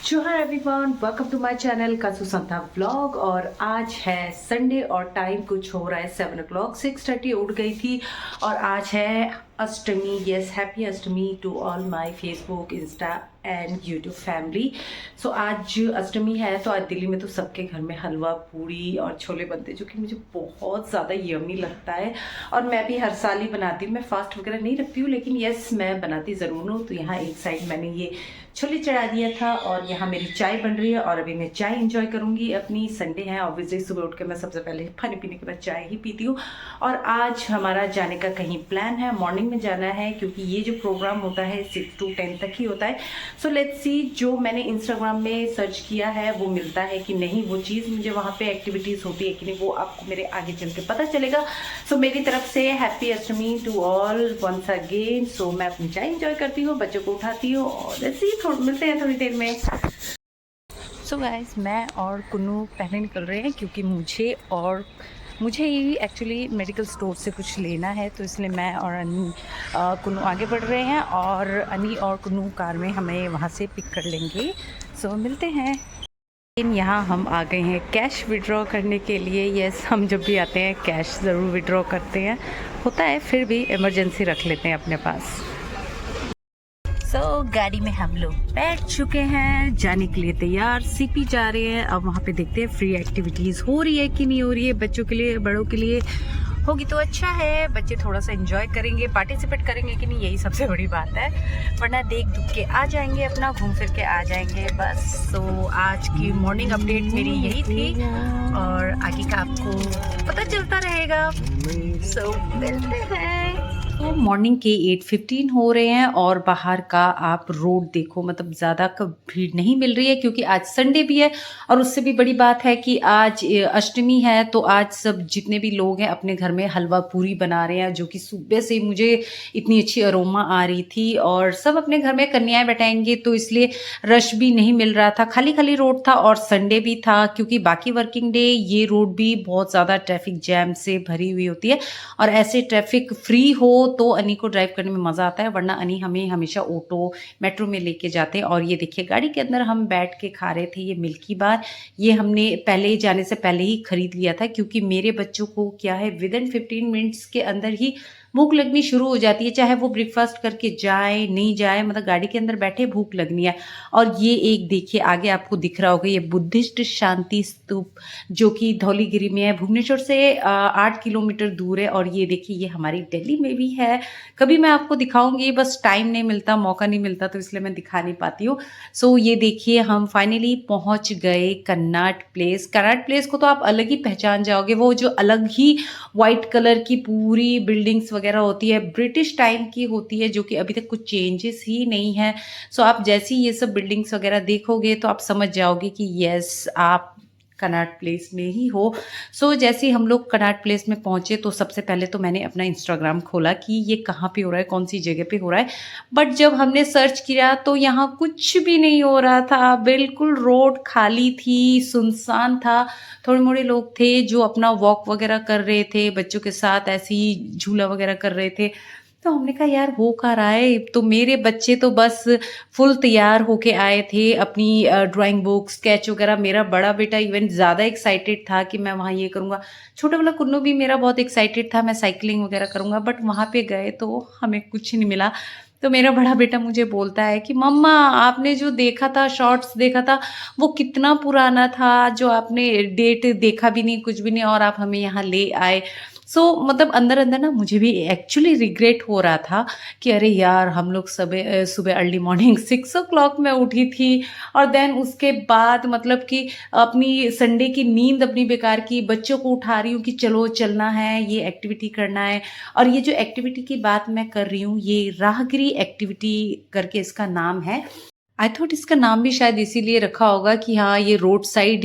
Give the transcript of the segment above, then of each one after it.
जोहार everyone, welcome to my channel Kasu Santa vlog. और आज है संडे और टाइम कुछ हो रहा है 7 o'clock। 6:30 उठ गई थी और आज है Ashtami. Yes, happy Ashtami to all my Facebook, insta and YouTube family. So आज अष्टमी है तो आज दिल्ली में तो सबके घर में हलवा पूड़ी और छोले बनते हैं, जो कि मुझे बहुत ज़्यादा यमी लगता है। और मैं भी हर साल ही बनाती हूँ। मैं फास्ट वगैरह नहीं रखती हूँ, लेकिन यस मैं बनाती ज़रूर हूँ। तो यहाँ एक साइड मैंने ये छोले चढ़ा दिया था और यहाँ मेरी चाय बन रही है और अभी मैं चाय एंजॉय करूँगी। अपनी संडे है, ऑब्वियसली सुबह उठ के मैं सबसे पहले खाने पीने के बाद चाय ही पीती हूँ। और आज हमारा जाने का कहीं प्लान है, मॉर्निंग में जाना है, क्योंकि ये जो प्रोग्राम होता है 6 to 10 तक ही होता है। सो लेट्स सी, जो मैंने इंस्टाग्राम में सर्च किया है वो मिलता है कि नहीं, वो चीज़ मुझे वहाँ पे एक्टिविटीज़ होती है कि नहीं, वो आपको मेरे आगे चल के पता चलेगा। सो मेरी तरफ से happy Ashtami to all once again. So मैं अपनी चाय एंजॉय करती हूँ, बच्चों को उठाती हूँ और लेट्स सी, मिलते हैं थोड़ी देर में। सो गाइस, मैं और कुन्नू पहले निकल रहे हैं क्योंकि मुझे ही एक्चुअली मेडिकल स्टोर से कुछ लेना है, तो इसलिए मैं और अनी कुन्नू आगे बढ़ रहे हैं और अनी और कुन्नू कार में हमें वहाँ से पिक कर लेंगे। सो मिलते हैं। लेकिन यहाँ हम आ गए हैं कैश विड्रॉ करने के लिए। यस, हम जब भी आते हैं कैश ज़रूर विड्रॉ करते हैं, होता है, फिर भी इमरजेंसी रख लेते हैं अपने पास। गाड़ी में हम लोग बैठ चुके हैं, जाने के लिए तैयार, सीपी जा रहे हैं। अब वहाँ पे देखते हैं फ्री एक्टिविटीज़ हो रही है कि नहीं हो रही है, बच्चों के लिए बड़ों के लिए होगी तो अच्छा है। बच्चे थोड़ा सा एंजॉय करेंगे, पार्टिसिपेट करेंगे कि नहीं, यही सबसे बड़ी बात है। वरना देख दुख के आ जाएंगे, अपना घूम फिर के आ जाएंगे बस। तो आज की मॉर्निंग अपडेट मेरी यही थी और आगे का आपको पता चलता रहेगा। मिलते हैं। तो मॉर्निंग के 8:15 हो रहे हैं और बाहर का आप रोड देखो, मतलब ज़्यादा भीड़ नहीं मिल रही है क्योंकि आज संडे भी है। और उससे भी बड़ी बात है कि आज अष्टमी है, तो आज सब जितने भी लोग हैं अपने घर में हलवा पूरी बना रहे हैं, जो कि सुबह से मुझे इतनी अच्छी अरोमा आ रही थी। और सब अपने घर में कन्याएं बैठाएंगे, तो इसलिए रश भी नहीं मिल रहा था, खाली खाली रोड था। और संडे भी था, क्योंकि बाकी वर्किंग डे ये रोड भी बहुत ज़्यादा ट्रैफिक जैम से भरी हुई होती है। और ऐसे ट्रैफिक फ्री हो तो अनी को ड्राइव करने में मज़ा आता है, वरना अनी हमें हमेशा ऑटो मेट्रो में लेके जाते हैं। और ये देखिए, गाड़ी के अंदर हम बैठ के खा रहे थे ये मिल्की बार। ये हमने पहले जाने से पहले ही खरीद लिया था, क्योंकि मेरे बच्चों को क्या है, विद इन 15 मिनट्स के अंदर ही भूख लगनी शुरू हो जाती है, चाहे वो ब्रेकफास्ट करके जाए नहीं जाए, मतलब गाड़ी के अंदर बैठे भूख लगनी है। और ये एक देखिए आगे आपको दिख रहा होगा, ये बुद्धिस्ट शांति स्तूप, जो कि धौलीगिरी में है, भुवनेश्वर से 8 किलोमीटर दूर है। और ये देखिए, ये हमारी दिल्ली में भी है। कभी मैं आपको दिखाऊंगी, बस टाइम नहीं मिलता, मौका नहीं मिलता, तो इसलिए मैं दिखा नहीं पाती हूँ। सो ये देखिए, हम फाइनली पहुंच गए कन्नाट प्लेस। कन्नाट प्लेस को तो आप अलग ही पहचान जाओगे, वो जो अलग ही वाइट कलर की पूरी बिल्डिंग्स वगैरह होती है, ब्रिटिश टाइम की होती है, जो कि अभी तक कुछ चेंजेस ही नहीं है। सो आप जैसे ही ये सब बिल्डिंग्स वगैरह देखोगे तो आप समझ जाओगे कि यस, आप कन्नाट प्लेस में ही हो। सो जैसे ही हम लोग कन्नाट प्लेस में पहुंचे, तो सबसे पहले तो मैंने अपना इंस्टाग्राम खोला कि ये कहाँ पे हो रहा है, कौन सी जगह पे हो रहा है। बट जब हमने सर्च किया तो यहाँ कुछ भी नहीं हो रहा था, बिल्कुल रोड खाली थी, सुनसान था। थोड़े मोड़े लोग थे जो अपना वॉक वगैरह कर रहे थे, बच्चों के साथ ऐसे ही झूला वगैरह कर रहे थे। तो हमने कहा यार हो कहाँ रहा है। तो मेरे बच्चे तो बस फुल तैयार होके आए थे, अपनी ड्राइंग बुक, स्केच वगैरह। मेरा बड़ा बेटा इवन ज़्यादा एक्साइटेड था कि मैं वहाँ ये करूँगा। छोटा वाला कुन्नू भी मेरा बहुत एक्साइटेड था, मैं साइकिलिंग वगैरह करूँगा। बट वहाँ पे गए तो हमें कुछ नहीं मिला। तो मेरा बड़ा बेटा मुझे बोलता है कि मम्मा, आपने जो देखा था, शॉर्ट्स देखा था, वो कितना पुराना था, जो आपने डेट देखा भी नहीं, कुछ भी नहीं, और आप हमें यहाँ ले आए। मतलब अंदर अंदर ना मुझे भी एक्चुअली रिग्रेट हो रहा था कि अरे यार, हम लोग सुबह सुबह अर्ली मॉर्निंग 6 o'clock में उठी थी, और देन उसके बाद मतलब कि अपनी संडे की नींद अपनी बेकार की, बच्चों को उठा रही हूँ कि चलो चलना है, ये एक्टिविटी करना है। और ये जो एक्टिविटी की बात मैं कर रही हूँ, ये राहगिरी एक्टिविटी करके इसका नाम है। आई थॉट इसका नाम भी शायद इसीलिए रखा होगा कि हाँ, ये रोड साइड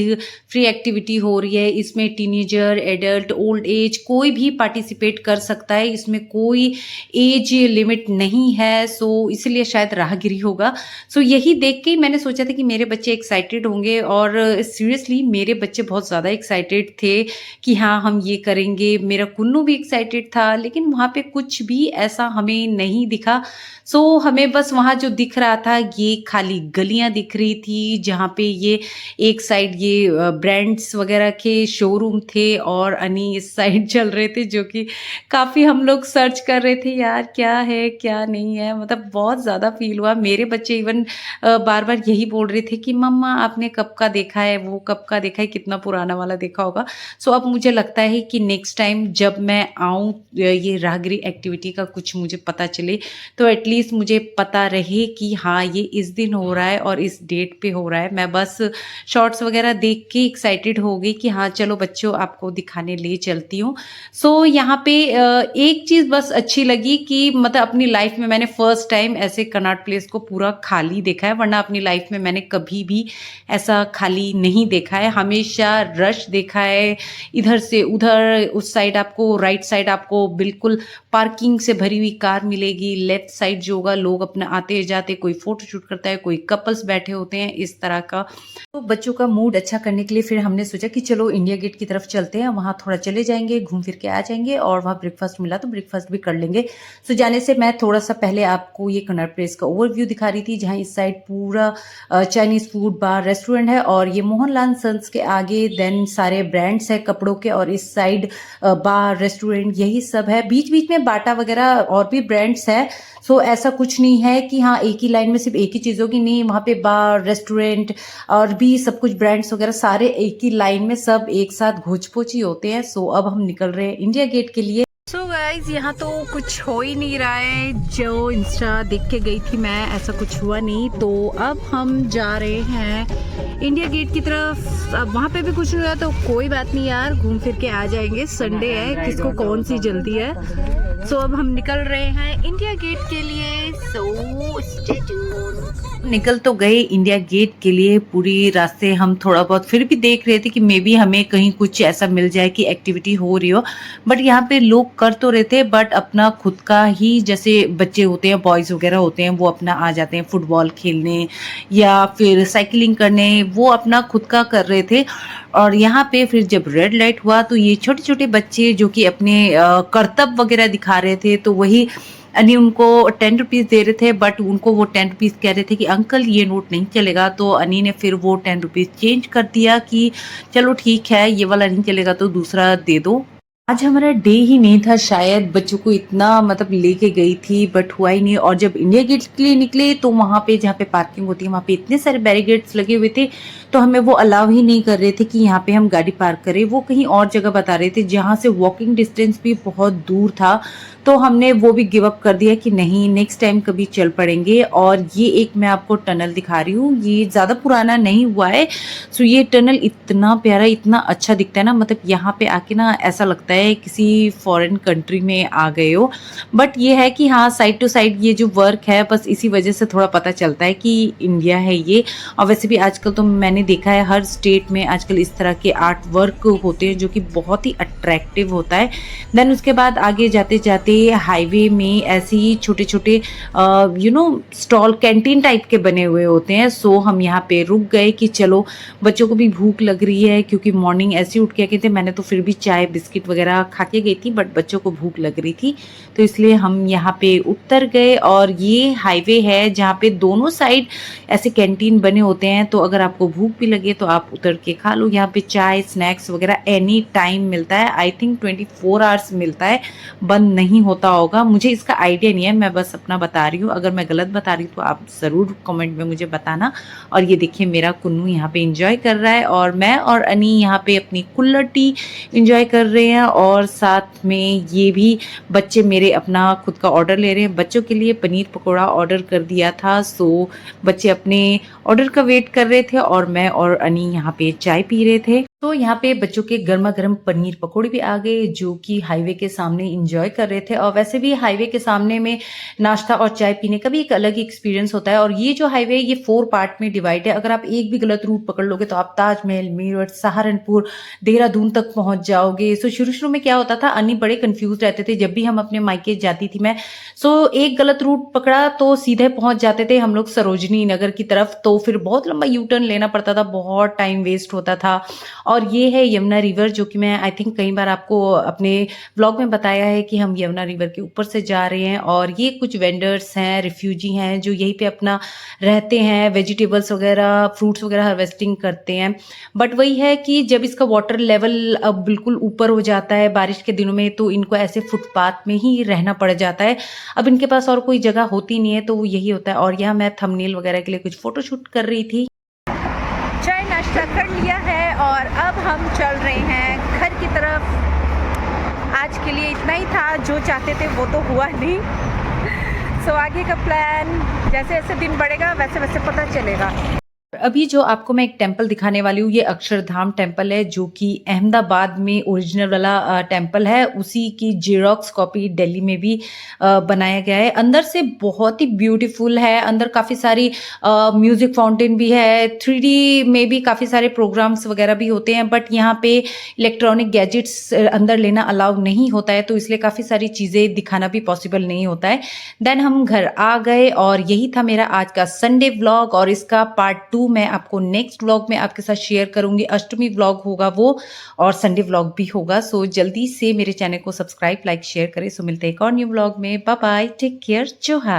फ्री एक्टिविटी हो रही है, इसमें टीनेजर, एडल्ट, ओल्ड एज कोई भी पार्टिसिपेट कर सकता है, इसमें कोई एज लिमिट नहीं है। सो इसलिए शायद राहगिरी होगा। सो यही देख के ही मैंने सोचा था कि मेरे बच्चे एक्साइटेड होंगे, और सीरियसली मेरे बच्चे बहुत ज़्यादा एक्साइटेड थे कि हाँ हम ये करेंगे। मेरा कुन्नू भी एक्साइटेड था, लेकिन वहाँ पे कुछ भी ऐसा हमें नहीं दिखा। हमें बस वहाँ जो दिख रहा था, ये खाली गलियां दिख रही थी जहाँ पे ये एक साइड ये ब्रांड्स वगैरह के शोरूम थे और अनी इस साइड चल रहे थे, जो कि काफ़ी हम लोग सर्च कर रहे थे यार क्या है क्या नहीं है, मतलब बहुत ज़्यादा फील हुआ। मेरे बच्चे इवन बार बार यही बोल रहे थे कि मम्मा आपने कब का देखा है, वो कब का देखा है, कितना पुराना वाला देखा होगा। सो अब मुझे लगता है कि नेक्स्ट टाइम जब मैं आऊँ ये राहगिरी एक्टिविटी का कुछ मुझे पता चले तो एटलीस्ट मुझे पता रहे कि हाँ ये इस दिन हो रहा है और इस डेट पे हो रहा है। मैं बस शॉर्ट्स वगैरह देख के एक्साइटेड हो गई कि हाँ चलो बच्चों आपको दिखाने ले चलती हूँ। सो यहाँ पे एक चीज़ बस अच्छी लगी कि मतलब अपनी लाइफ में मैंने फर्स्ट टाइम ऐसे कनॉट प्लेस को पूरा खाली देखा है, वरना अपनी लाइफ में मैंने कभी भी ऐसा खाली नहीं देखा है, हमेशा रश देखा है। इधर से उधर, उस साइड आपको, राइट साइड आपको बिल्कुल पार्किंग से भरी हुई कार मिलेगी, लेफ्ट साइड जो होगा लोग अपना आते जाते, कोई फोटो शूट करता है, कोई कपल्स बैठे होते हैं, इस तरह का। तो बच्चों का मूड अच्छा करने के लिए फिर हमने सोचा कि चलो इंडिया गेट की तरफ चलते हैं, वहाँ थोड़ा चले जाएंगे, घूम फिर के आ जाएंगे और वहाँ ब्रेकफास्ट मिला तो ब्रेकफास्ट भी कर लेंगे। सो जाने से मैं थोड़ा सा पहले आपको ये कनॉट प्लेस का ओवरव्यू दिखा रही थी, जहाँ इस साइड पूरा चाइनीज फूड बार रेस्टोरेंट है और ये मोहनलाल सन्स के आगे देन सारे ब्रांड्स है कपड़ों के, और इस साइड बार रेस्टोरेंट यही सब है। बीच बीच में बाटा वगैरह और भी ब्रांड्स है। सो ऐसा कुछ नहीं है कि हाँ एक ही लाइन में सिर्फ एक ही चीज़ों की, नहीं, वहाँ पे बार रेस्टोरेंट और भी सब कुछ ब्रांड्स वगैरह सारे एक ही लाइन में सब एक साथ घोच पोच ही होते हैं। सो अब हम निकल रहे हैं इंडिया गेट के लिए। सो गाइज यहाँ तो कुछ हो ही नहीं रहा है, जो इंस्टा देख के गई थी मैं ऐसा कुछ हुआ नहीं। तो अब हम जा रहे हैं इंडिया गेट की तरफ। अब वहाँ पे भी कुछ नहीं हुआ तो कोई बात नहीं यार, घूम फिर के आ जाएंगे, संडे है, किसको कौन सी जल्दी है। सो अब हम निकल रहे हैं इंडिया गेट के लिए। So stay tuned. निकल तो गए इंडिया गेट के लिए, पूरी रास्ते हम थोड़ा बहुत फिर भी देख रहे थे कि मे बी हमें कहीं कुछ ऐसा मिल जाए कि एक्टिविटी हो रही हो, बट यहाँ पे लोग कर तो रहे थे बट अपना खुद का ही, जैसे बच्चे होते हैं बॉयज़ वगैरह होते हैं वो अपना आ जाते हैं फुटबॉल खेलने या फिर साइकिलिंग करने, वो अपना खुद का कर रहे थे। और यहाँ पे फिर जब रेड लाइट हुआ तो ये छोटे छोटे बच्चे जो कि अपने करतब वगैरह दिखा रहे थे, तो वही अनि उनको 10 रुपीज़ दे रहे थे, बट उनको वो 10 रुपीज़ कह रहे थे कि अंकल ये नोट नहीं चलेगा। तो अनि ने फिर वो 10 रुपीज़ चेंज कर दिया कि चलो ठीक है ये वाला नहीं चलेगा तो दूसरा दे दो। आज हमारा डे ही नहीं था शायद, बच्चों को इतना मतलब लेके गई थी बट हुआ ही नहीं। और जब इंडिया गेट के लिए निकले तो वहाँ पे जहाँ पे पार्किंग होती है वहाँ पे इतने सारे बैरिकेड्स लगे हुए थे, तो हमें वो अलाउ ही नहीं कर रहे थे कि यहाँ पे हम गाड़ी पार्क करें। वो कहीं और जगह बता रहे थे जहाँ से वॉकिंग डिस्टेंस भी बहुत दूर था, तो हमने वो भी गिव अप कर दिया कि नहीं नेक्स्ट टाइम कभी चल पड़ेंगे। और ये एक मैं आपको टनल दिखा रही हूँ, ये ज़्यादा पुराना नहीं हुआ है। सो ये टनल इतना प्यारा, इतना अच्छा दिखता है ना, मतलब यहाँ पे आके ना ऐसा लगता है किसी फॉरेन कंट्री में आ गए हो। बट ये है कि हाँ साइड टू साइड ये जो वर्क है बस इसी वजह से थोड़ा पता चलता है कि इंडिया है ये। और वैसे भी आजकल तो मैंने देखा है हर स्टेट में आजकल इस तरह के आर्ट वर्क होते हैं जो कि बहुत ही अट्रैक्टिव होता है। देन उसके बाद आगे जाते जाते हाईवे में ऐसे ही छोटे छोटे स्टॉल कैंटीन टाइप के बने हुए होते हैं। सो हम यहाँ पे रुक गए कि चलो बच्चों को भी भूख लग रही है, क्योंकि मॉर्निंग ऐसे उठ के गए थे, मैंने तो फिर भी चाय बिस्किट वगैरह खा के गई थी बट बच्चों को भूख लग रही थी, तो इसलिए हम यहाँ पे उतर गए। और ये हाईवे है जहाँ पे दोनों साइड ऐसे कैंटीन बने होते हैं, तो अगर आपको भूख भी लगे तो आप उतर के खा लो। यहाँ पे चाय स्नैक्स वगैरह एनी टाइम मिलता है, आई थिंक 24 आवर्स मिलता है, बंद नहीं होता होगा, मुझे इसका आइडिया नहीं है, मैं बस अपना बता रही हूँ। अगर मैं गलत बता रही हूँ तो आप ज़रूर कमेंट में मुझे बताना। और ये देखिए मेरा कुन्नू यहाँ पे एंजॉय कर रहा है और मैं और अनी यहाँ पे अपनी कुल्हड़ टी एंजॉय कर रहे हैं, और साथ में ये भी बच्चे मेरे अपना खुद का ऑर्डर ले रहे हैं। बच्चों के लिए पनीर पकौड़ा ऑर्डर कर दिया था, सो बच्चे अपने ऑर्डर का वेट कर रहे थे और मैं और अनी यहाँ पे चाय पी रहे थे। तो यहाँ पे बच्चों के गर्मा गर्म पनीर पकौड़े भी आ गए जो कि हाईवे के सामने एंजॉय कर रहे थे। और वैसे भी हाईवे के सामने में नाश्ता और चाय पीने का भी एक अलग ही एक्सपीरियंस होता है। और ये जो हाईवे ये 4 पार्ट में डिवाइड है, अगर आप एक भी गलत रूट पकड़ लोगे तो आप ताजमहल, मेरठ, सहारनपुर, देहरादून तक पहुंच जाओगे। सो शुरू वैष्णो में क्या होता था, अन्नी बड़े कंफ्यूज रहते थे जब भी हम अपने मायके जाती थी मैं। सो एक गलत रूट पकड़ा तो सीधे पहुंच जाते थे हम लोग सरोजनी नगर की तरफ, तो फिर बहुत लंबा यू टर्न लेना पड़ता था, बहुत टाइम वेस्ट होता था। और ये है यमुना रिवर, जो कि मैं आई थिंक कई बार आपको अपने व्लॉग में बताया है कि हम यमुना रिवर के ऊपर से जा रहे हैं। और ये कुछ वेंडर्स हैं, रिफ्यूजी हैं, जो यहीं पे अपना रहते हैं, वेजिटेबल्स वगैरह, फ्रूट्स वगैरह हार्वेस्टिंग करते हैं। बट वही है कि जब इसका वाटर लेवल अब बिल्कुल ऊपर हो जाता है बारिश के दिनों में, तो इनको ऐसे फुटपाथ में ही रहना पड़ जाता है। अब इनके पास और कोई जगह होती नहीं है, तो वो यही होता है। और यहाँ मैं थंबनेल वगैरह के लिए कुछ फोटोशूट कर रही थी। चाय नाश्ता कर लिया है और अब हम चल रहे हैं घर की तरफ। आज के लिए इतना ही था, जो चाहते थे वो तो हुआ नहीं। सो आगे का प्लान जैसे जैसे दिन बढ़ेगा वैसे वैसे पता चलेगा। अभी जो आपको मैं एक टेम्पल दिखाने वाली हूँ, ये अक्षरधाम टेम्पल है, जो कि अहमदाबाद में ओरिजिनल वाला टेम्पल है। उसी की जेरोक्स कॉपी दिल्ली में भी बनाया गया है। अंदर से बहुत ही ब्यूटीफुल है। अंदर काफ़ी सारी म्यूजिक फाउंटेन भी है, 3D में भी काफ़ी सारे प्रोग्राम्स वगैरह भी होते हैं। बट यहाँ पे इलेक्ट्रॉनिक गैजेट्स अंदर लेना अलाउ नहीं होता है, तो इसलिए काफ़ी सारी चीज़ें दिखाना भी पॉसिबल नहीं होता है। देन हम घर आ गए और यही था मेरा आज का संडे व्लॉग। और इसका पार्ट 2 मैं आपको नेक्स्ट व्लॉग में आपके साथ शेयर करूंगी। अष्टमी व्लॉग होगा वो, और संडे व्लॉग भी होगा। सो जल्दी से मेरे चैनल को सब्सक्राइब, लाइक, शेयर करें। सो मिलते हैं एक और न्यू व्लॉग में। बाय बाय, टेक केयर, जोहार।